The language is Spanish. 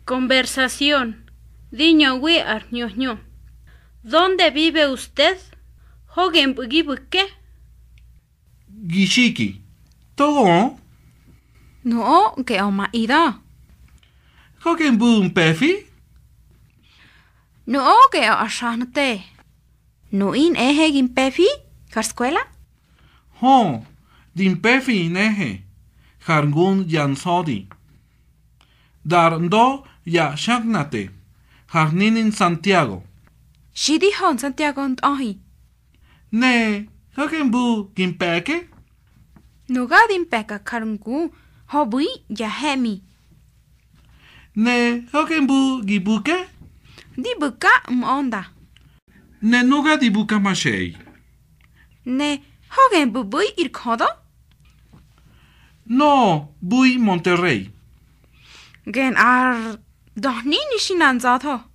Conversación. Diño wi arñoño. ¿Dónde vive usted? Hogen bugibuke. Gishiki. Togo. No, que oma ida. Hogen boom pefi. No, que ashanate. No in ehegin pefi? Karskuela? Ho. Din pefi nehe. Hargun jansodi. Dar ndo ya shagnate. Harninin Santiago. Shidi hon Santiago ahi. Ne. Hogen bu gimpeke? No gadin peka karungu. Hobui ya hemi. Ne. Hogen bu gibuke? Di buka onda. Ne nuga di buka mashei. Ne hogen bubui ir kodo? No. Bui Monterrey. Gen ar dohni nishinan zato.